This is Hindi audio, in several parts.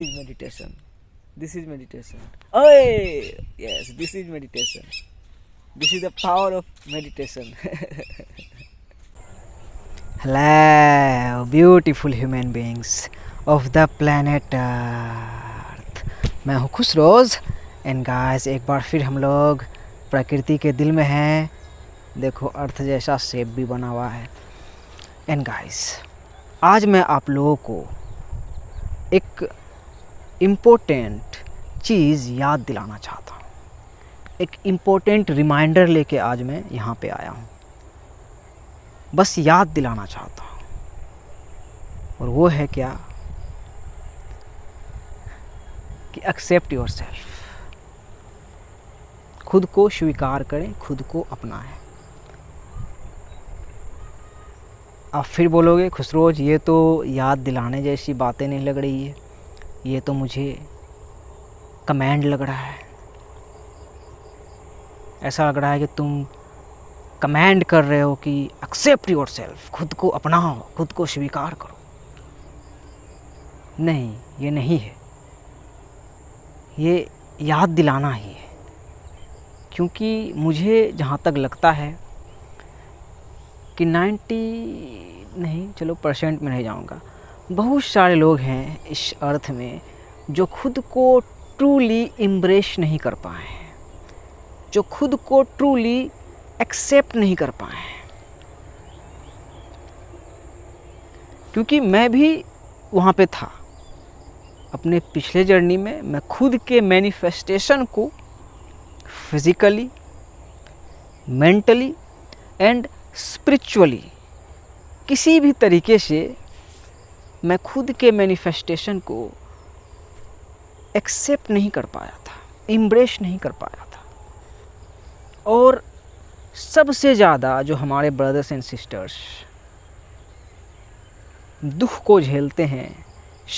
is meditation. This is meditation. Oh, yes, this is meditation. This is the power of meditation. Hello, beautiful human beings of the planet Earth. मैं हूँ खुशरोज एंड गाइस एक बार फिर हम लोग प्रकृति के दिल में हैं. देखो अर्थ जैसा शेप भी बना हुआ है. एंड गाइस आज मैं आप लोगों को एक इम्पोर्टेंट चीज़ याद दिलाना चाहता हूँ. एक इम्पोर्टेंट रिमाइंडर लेके आज मैं यहाँ पे आया हूँ. बस याद दिलाना चाहता हूँ. और वो है क्या कि एक्सेप्ट योरसेल्फ. खुद को स्वीकार करें, खुद को अपनाएं. आप फिर बोलोगे खुशरोज ये तो याद दिलाने जैसी बातें नहीं लग रही है, ये तो मुझे कमांड लग रहा है. ऐसा लग रहा है कि तुम कमांड कर रहे हो कि एक्सेप्ट योरसेल्फ, खुद को अपनाओ, खुद को स्वीकार करो. नहीं, ये नहीं है. ये याद दिलाना ही है. क्योंकि मुझे जहाँ तक लगता है कि 90% में नहीं जाऊँगा, बहुत सारे लोग हैं इस अर्थ में जो खुद को ट्रूली एम्ब्रेस नहीं कर पाए हैं, जो खुद को ट्रूली एक्सेप्ट नहीं कर पाए हैं. क्योंकि मैं भी वहाँ पे था अपने पिछले जर्नी में. मैं खुद के मैनिफेस्टेशन को फिज़िकली, मेंटली एंड स्पिरिचुअली किसी भी तरीके से मैं खुद के मैनिफेस्टेशन को एक्सेप्ट नहीं कर पाया था, एम्ब्रेस नहीं कर पाया था. और सबसे ज़्यादा जो हमारे ब्रदर्स एंड सिस्टर्स दुख को झेलते हैं,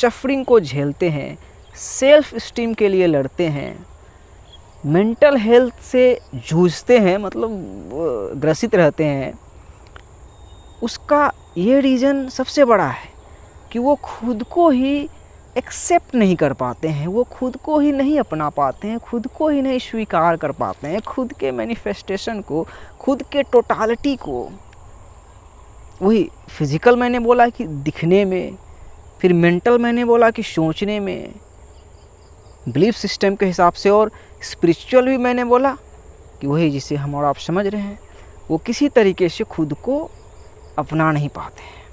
सफरिंग को झेलते हैं, सेल्फ इस्टीम के लिए लड़ते हैं, मेंटल हेल्थ से जूझते हैं, मतलब ग्रसित रहते हैं, उसका ये रीज़न सबसे बड़ा है कि वो खुद को ही एक्सेप्ट नहीं कर पाते हैं, वो खुद को ही नहीं अपना पाते हैं, खुद को ही नहीं स्वीकार कर पाते हैं, खुद के मैनिफेस्टेशन को, खुद के टोटालिटी को. वही फिज़िकल मैंने बोला कि दिखने में, फिर मेंटल मैंने बोला कि सोचने में, बिलीफ सिस्टम के हिसाब से, और स्पिरिचुअल भी मैंने बोला कि वही जिसे हम और आप समझ रहे हैं, वो किसी तरीके से खुद को अपना नहीं पाते हैं.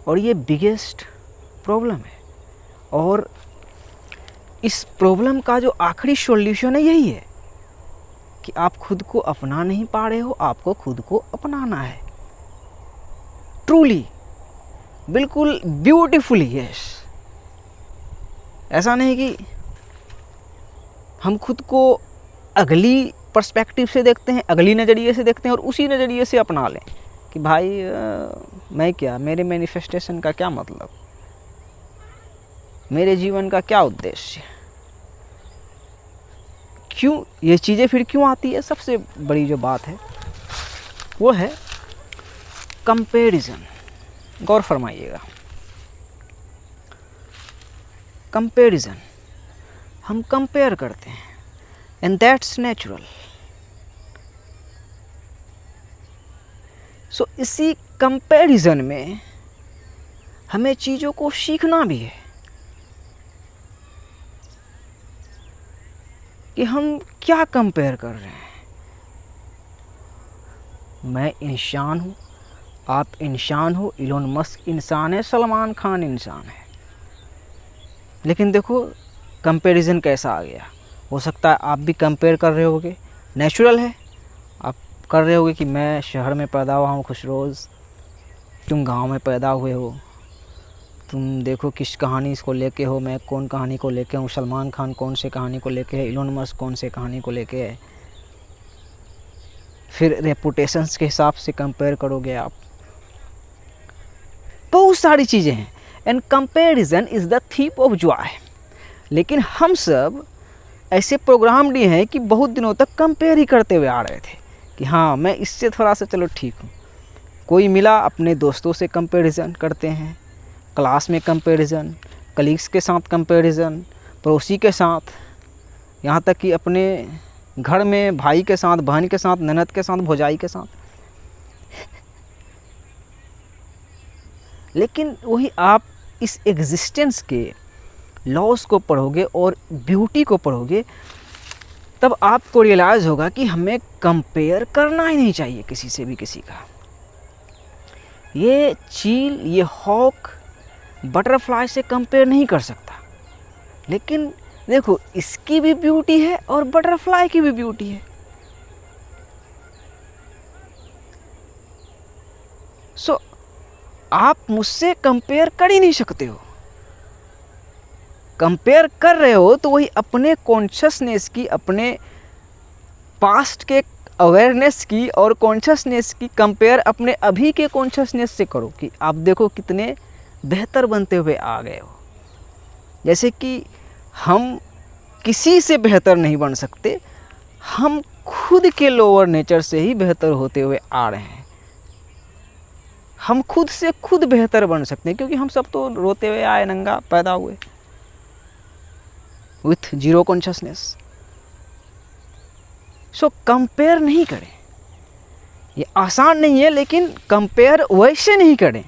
और ये बिगेस्ट प्रॉब्लम है. और इस प्रॉब्लम का जो आखिरी सॉल्यूशन है यही है कि आप खुद को अपना नहीं पा रहे हो, आपको खुद को अपनाना है ट्रूली, बिल्कुल ब्यूटीफुली. यस, ऐसा नहीं कि हम खुद को अगली पर्सपेक्टिव से देखते हैं, अगली नज़रिए से देखते हैं और उसी नज़रिए से अपना लें कि भाई मैं क्या, मेरे मैनिफेस्टेशन का क्या मतलब, मेरे जीवन का क्या उद्देश्य, क्यों ये चीज़ें फिर क्यों आती है. सबसे बड़ी जो बात है वो है कंपैरिजन. गौर फरमाइएगा, कंपैरिजन. हम कंपेयर करते हैं एंड दैट्स नेचुरल. सो इसी कंपैरिजन में हमें चीज़ों को सीखना भी है कि हम क्या कंपेयर कर रहे हैं. मैं इंसान हूँ, आप इंसान हो, इलोन मस्क इंसान है, सलमान खान इंसान है. लेकिन देखो कंपैरिजन कैसा आ गया. हो सकता है आप भी कंपेयर कर रहे होगे, नेचुरल है. आप कर रहे होगे कि मैं शहर में पैदा हुआ हूँ खुशरोज, तुम गांव में पैदा हुए हो, तुम देखो किस कहानी को लेके हो, मैं कौन कहानी को लेके हूँ, सलमान खान कौन से कहानी को लेके है, इलोन मस्क कौन से कहानी को लेके है. फिर रेपुटेशंस के हिसाब से कंपेयर करोगे आप. बहुत सारी चीज़ें हैं and comparison is the thief of Joy. लेकिन हम सब ऐसे प्रोग्राम लिए हैं कि बहुत दिनों तक कंपेयर ही करते हुए आ रहे थे कि हाँ मैं इससे थोड़ा सा चलो ठीक हूँ. कोई मिला, अपने दोस्तों से कंपैरिजन करते हैं, क्लास में कंपैरिजन, कलीग्स के साथ कंपैरिजन, पड़ोसी के साथ, यहाँ तक कि अपने घर में भाई के साथ, बहन के साथ, ननद के साथ, भौजाई के साथ। लेकिन वही आप इस एग्जिस्टेंस के लॉस को पढ़ोगे और ब्यूटी को पढ़ोगे, तब आपको रियलाइज़ होगा कि हमें कंपेयर करना ही नहीं चाहिए किसी से भी किसी का। ये चील, ये हॉक बटरफ्लाई से कंपेयर नहीं कर सकता। लेकिन देखो, इसकी भी ब्यूटी है और बटरफ्लाई की भी ब्यूटी है। सो आप मुझसे कंपेयर कर ही नहीं सकते हो। कंपेयर कर रहे हो तो वही अपने कॉन्शियसनेस की, अपने पास्ट के अवेयरनेस की और कॉन्शियसनेस की कंपेयर अपने अभी के कॉन्शियसनेस से करो कि आप देखो कितने बेहतर बनते हुए आ गए हो। जैसे कि हम किसी से बेहतर नहीं बन सकते, हम खुद के लोअर नेचर से ही बेहतर होते हुए आ रहे हैं। हम खुद से खुद बेहतर बन सकते हैं, क्योंकि हम सब तो रोते हुए आए, नंगा पैदा हुए, with zero consciousness. So compare नहीं करें। ये आसान नहीं है, लेकिन कंपेयर वैसे नहीं करें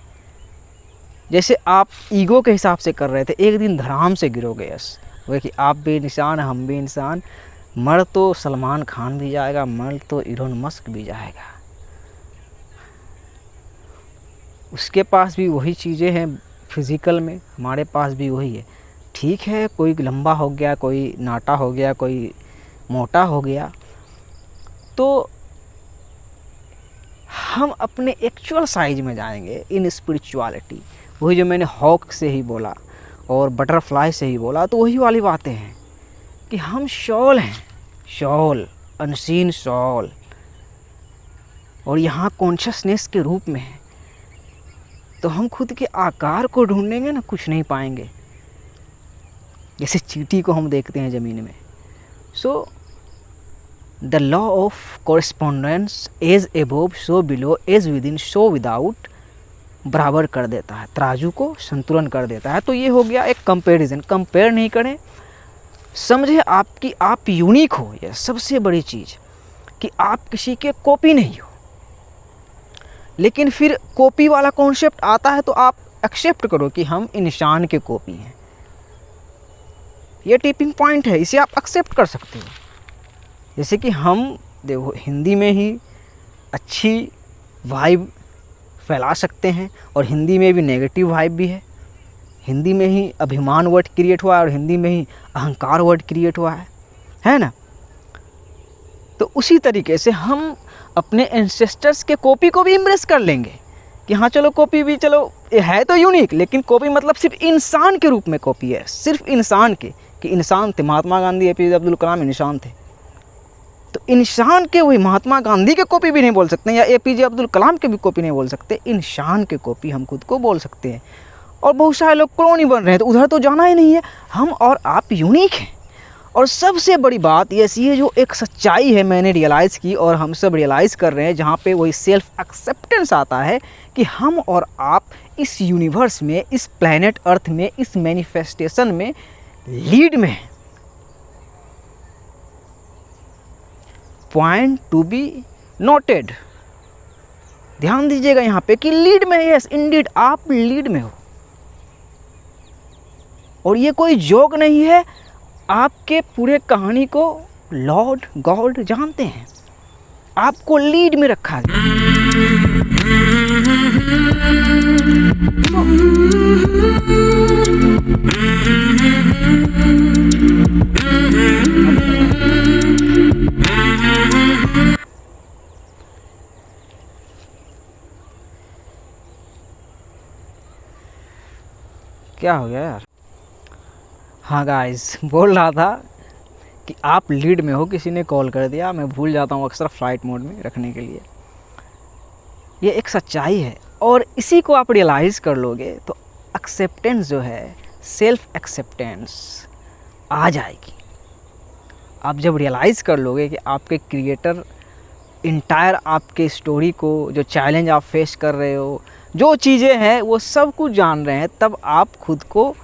जैसे आप ईगो के हिसाब से कर रहे थे। एक दिन धड़ाम से गिरोगे, यस, वो कि आप भी इंसान, हम भी इंसान, मर तो सलमान खान भी जाएगा, मर तो इलोन मस्क भी जाएगा। उसके पास भी वही चीज़ें हैं फिज़िकल में, हमारे पास भी वही है। ठीक है, कोई लंबा हो गया, कोई नाटा हो गया, कोई मोटा हो गया, तो हम अपने एक्चुअल साइज में जाएंगे इन स्पिरिचुअलिटी। वही जो मैंने हॉक से ही बोला और बटरफ्लाई से ही बोला, तो वही वाली बातें हैं कि हम शॉल हैं, शॉल, अनसीन शॉल, और यहाँ कॉन्शियसनेस के रूप में है। तो हम खुद के आकार को ढूंढेंगे ना, कुछ नहीं पाएंगे। जैसे चींटी को हम देखते हैं ज़मीन में। So the law of correspondence, as above so below, as within so without, बराबर कर देता है, तराजू को संतुलन कर देता है। तो ये हो गया एक कंपैरिजन। कंपेयर नहीं करें, समझे आपकी आप यूनिक हो। यह सबसे बड़ी चीज़ कि आप किसी के कॉपी नहीं हो। लेकिन फिर कॉपी वाला कॉन्सेप्ट आता है तो आप एक्सेप्ट करो कि हम इंसान के कॉपी हैं। ये टिपिंग पॉइंट है, इसे आप एक्सेप्ट कर सकते हो। जैसे कि हम देखो हिंदी में ही अच्छी वाइब फैला सकते हैं और हिंदी में भी नेगेटिव वाइब भी है। हिंदी में ही अभिमान वर्ड क्रिएट हुआ है और हिंदी में ही अहंकार वर्ड क्रिएट हुआ है ना। तो उसी तरीके से हम अपने एंसेस्टर्स के कॉपी को भी इम्प्रेस कर लेंगे कि हाँ चलो कॉपी भी, चलो है तो यूनिक, लेकिन कॉपी मतलब सिर्फ इंसान के रूप में कॉपी है, सिर्फ इंसान के, कि इंसान थे। महात्मा गांधी, एपीजे अब्दुल कलाम इंसान थे। तो इंसान के वही महात्मा गांधी के कॉपी भी नहीं बोल सकते या एपीजे अब्दुल कलाम के भी कॉपी नहीं बोल सकते। इंसान के कॉपी हम खुद को बोल सकते हैं। और बहुत सारे लोग क्लोन ही बन रहे हैं, तो उधर तो जाना ही नहीं है। हम और आप यूनिक हैं। और सबसे बड़ी बात ये जो एक सच्चाई है मैंने रियलाइज़ की और हम सब रियलाइज़ कर रहे हैं, जहाँ पे वही सेल्फ एक्सेप्टेंस आता है कि हम और आप इस यूनिवर्स में, इस प्लैनेट अर्थ में, इस मैनिफेस्टेशन में लीड में हैं। Point to be noted. ध्यान दीजिएगा यहाँ पे कि लीड में है। यस इंडीड, आप लीड में हो। और ये कोई जोक नहीं है। आपके पूरे कहानी को लॉर्ड गॉड जानते हैं। आपको लीड में रखा है। क्या हो गया यार? हाँ गाइस, बोल रहा था कि आप लीड में हो। किसी ने कॉल कर दिया, मैं भूल जाता हूँ अक्सर फ्लाइट मोड में रखने के लिए। ये एक सच्चाई है और इसी को आप रियलाइज़ कर लोगे तो एक्सेप्टेंस जो है, सेल्फ एक्सेप्टेंस आ जाएगी। आप जब रियलाइज़ कर लोगे कि आपके क्रिएटर इंटायर आपके स्टोरी को, जो चैलेंज आप फेस कर रहे हो, जो चीज़ें हैं वो सब कुछ जान रहे हैं, तब आप खुद को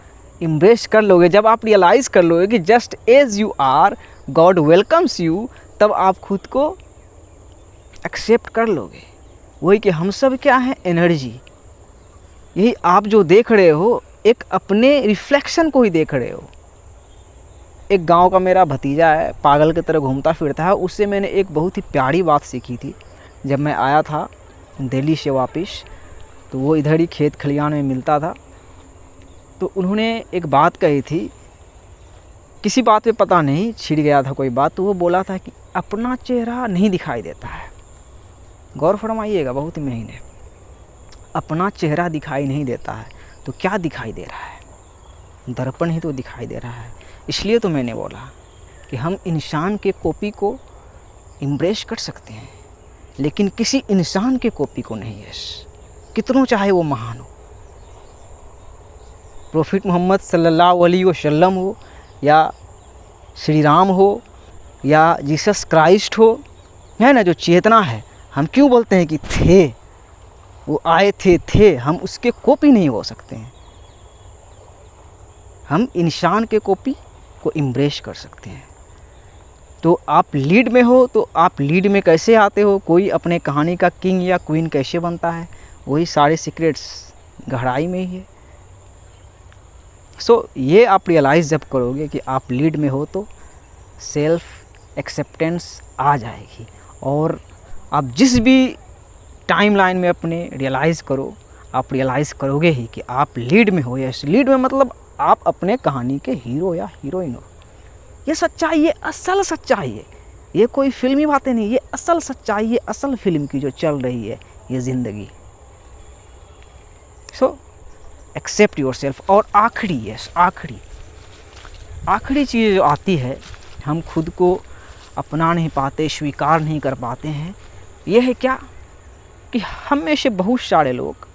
इम्ब्रेस कर लोगे, जब आप रियलाइज़ कर लोगे कि just as you are God welcomes you, तब आप खुद को एक्सेप्ट कर लोगे। वही कि हम सब क्या है, एनर्जी। यही आप जो देख रहे हो एक अपने रिफ्लेक्शन को ही देख रहे हो। एक गांव का मेरा भतीजा है, पागल की तरह घूमता फिरता है, उससे मैंने एक बहुत ही प्यारी बात सीखी थी। जब मैं आया था दिल्ली से वापस, तो वो इधर ही खेत खलियान में मिलता था, तो उन्होंने एक बात कही थी, किसी बात पे पता नहीं छिड़ गया था कोई बात, तो वो बोला था कि अपना चेहरा नहीं दिखाई देता है। गौर फरमाइएगा, बहुत ही महीन है। अपना चेहरा दिखाई नहीं देता है तो क्या दिखाई दे रहा है? दर्पण ही तो दिखाई दे रहा है। इसलिए तो मैंने बोला कि हम इंसान के कॉपी को इम्ब्रेस कर सकते हैं, लेकिन किसी इंसान के कॉपी को नहीं है, कितनों चाहे वो महान हो। प्रोफिट मोहम्मद सल्लल्लाहु अलैहि वसल्लम हो, या श्री राम हो, या जीसस क्राइस्ट हो, है ना, जो चेतना है, हम क्यों बोलते हैं कि थे, वो आए थे, हम उसके कॉपी नहीं हो सकते हैं। हम इंसान के कॉपी को इम्ब्रेस कर सकते हैं। तो आप लीड में हो तो आप लीड में कैसे आते हो, कोई अपने कहानी का किंग या क्वीन कैसे बनता है, वही सारे सीक्रेट्स गहराई में ही है। सो ये आप रियलाइज़ जब करोगे कि आप लीड में हो तो सेल्फ एक्सेप्टेंस आ जाएगी, और आप जिस भी टाइमलाइन में अपने रियलाइज़ करो, आप रियलाइज़ करोगे ही कि आप लीड में हो। यस, लीड में मतलब आप अपने कहानी के हीरो या हीरोइन हो। ये सच्चाई, ये असल सच्चाई है, ये कोई फिल्मी बातें नहीं, ये असल सच्चाई, ये असल फिल्म की जो चल रही है ये ज़िंदगी। So except yourself. और आखिरी, यस, आखिरी चीज़ जो आती है, हम खुद को अपना नहीं पाते, स्वीकार नहीं कर पाते हैं, ये है क्या कि हम में से बहुत सारे लोग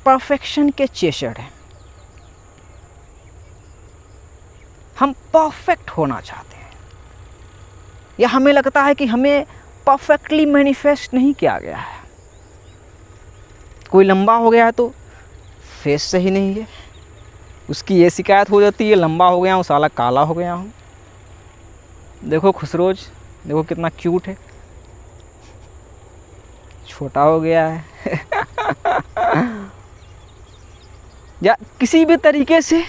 परफेक्शन के चेसर हैं। हम परफेक्ट होना चाहते हैं, या हमें लगता है कि हमें परफेक्टली मैनिफेस्ट नहीं किया गया है। कोई लंबा हो गया है तो फेस सही नहीं है, उसकी ये शिकायत हो जाती है, लंबा हो गया हूँ, साला काला हो गया हूँ। देखो खुसरोज, देखो कितना क्यूट है, छोटा हो गया है या किसी भी तरीके से,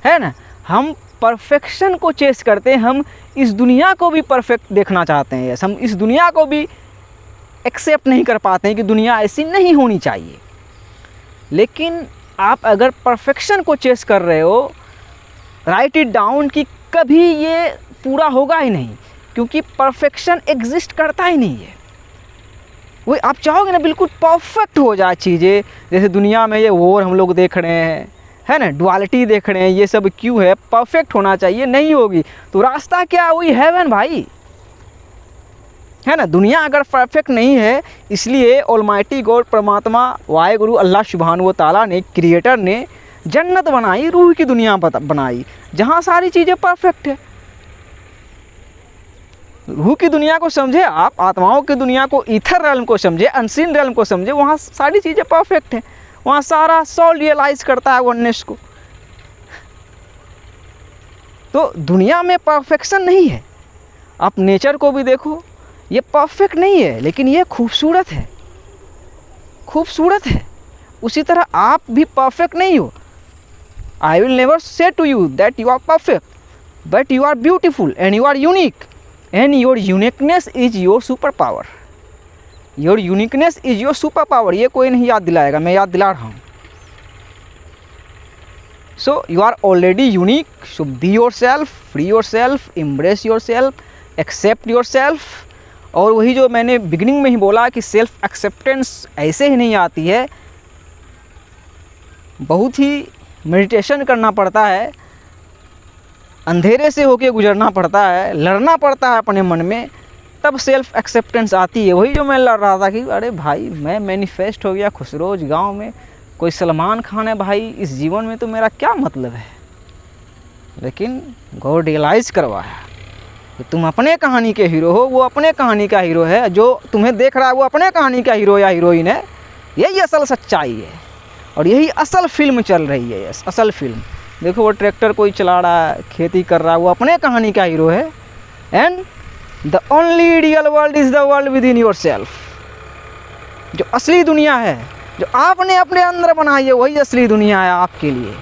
है ना, हम परफेक्शन को चेस करते हैं। हम इस दुनिया को भी परफेक्ट देखना चाहते हैं। हम इस दुनिया को भी एक्सेप्ट नहीं कर पाते हैं कि दुनिया ऐसी नहीं होनी चाहिए। लेकिन आप अगर परफेक्शन को चेस कर रहे हो, राइट इट डाउन कि कभी ये पूरा होगा ही नहीं, क्योंकि परफेक्शन एग्जिस्ट करता ही नहीं है। वो आप चाहोगे ना बिल्कुल परफेक्ट हो जाए चीज़ें, जैसे दुनिया में ये वॉर हम लोग देख रहे हैं, है ना, डुअलिटी देख रहे हैं, ये सब क्यों है? परफेक्ट होना चाहिए, नहीं होगी तो रास्ता क्या, वही हेवन भाई, है ना। दुनिया अगर परफेक्ट नहीं है, इसलिए ऑलमाइटी गॉड, परमात्मा वाहिगुरु अल्लाह सुब्हानहू व तआला ने, क्रिएटर ने जन्नत बनाई, रूह की दुनिया बनाई, जहाँ सारी चीज़ें परफेक्ट है। रूह की दुनिया को समझे आप, आत्माओं की दुनिया को, ईथर रेल्म को समझे, अनसीन रेल्म को समझे, वहाँ सारी चीज़ें परफेक्ट हैं। वहाँ सारा सोल रियलाइज़ करता है वननेस को। तो दुनिया में परफेक्शन नहीं है। आप नेचर को भी देखो, ये परफेक्ट नहीं है, लेकिन ये खूबसूरत है, खूबसूरत है। उसी तरह आप भी परफेक्ट नहीं हो। I will never say to you that you are perfect, but you are beautiful and you are unique, and your uniqueness is your superpower. Your uniqueness is your superpower. ये कोई नहीं याद दिलाएगा, मैं याद दिला रहा हूँ। So you are already unique, so be yourself, free yourself, embrace yourself, accept yourself. और वही जो मैंने बिगिनिंग में ही बोला कि सेल्फ एक्सेप्टेंस ऐसे ही नहीं आती है, बहुत ही मेडिटेशन करना पड़ता है, अंधेरे से होके गुजरना पड़ता है, लड़ना पड़ता है अपने मन में, तब सेल्फ एक्सेप्टेंस आती है। वही जो मैं लड़ रहा था कि अरे भाई मैं मैनिफेस्ट हो गया खुसरोज गांव में, कोई सलमान खान है भाई, इस जीवन में तो मेरा क्या मतलब है। लेकिन गॉड रियलाइज़ करवाया कि तुम अपने कहानी के हीरो हो, वो अपने कहानी का हीरो है, जो तुम्हें देख रहा है वो अपने कहानी का हीरो या हीरोइन है। यही असल सच्चाई है। और यही असल फिल्म चल रही है, यस असल फिल्म। देखो वो ट्रैक्टर कोई चला रहा है, खेती कर रहा है, वो अपने कहानी का हीरो है। And the only real world is the world with in your self. जो असली दुनिया है, जो आपने अपने अंदर बनाई है, वही असली दुनिया है आपके लिए।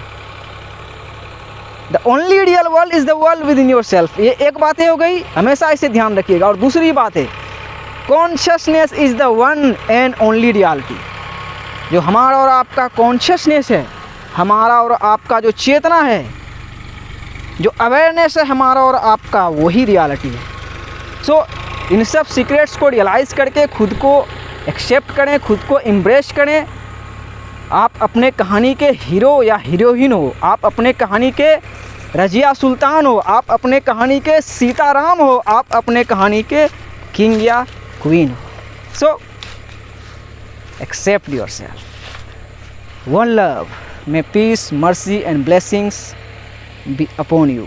The only real world is the world with in your self. ये एक बातें हो गई, हमेशा इसे ध्यान रखिएगा। और दूसरी बात है, consciousness is the one and only reality. जो हमारा और आपका कॉन्शियसनेस है, हमारा और आपका जो चेतना है, जो अवेयरनेस है हमारा और आपका, वही रियलिटी है। सो इन सब सीक्रेट्स को रियलाइज़ करके खुद को एक्सेप्ट करें, खुद को एम्ब्रेस करें। आप अपने कहानी के हीरो या हीरोइन हो, आप अपने कहानी के रजिया सुल्तान हो, आप अपने कहानी के सीताराम हो, आप अपने कहानी के किंग या क्वीन हो। So accept yourself. One love, may peace, mercy and blessings be upon you.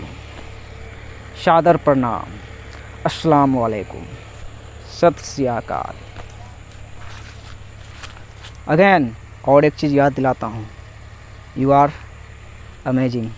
शादर प्रणाम, अस्सलाम वालेकुम, सत श्री अकाल। अगेन और एक चीज़ याद दिलाता हूँ, यू आर अमेजिंग।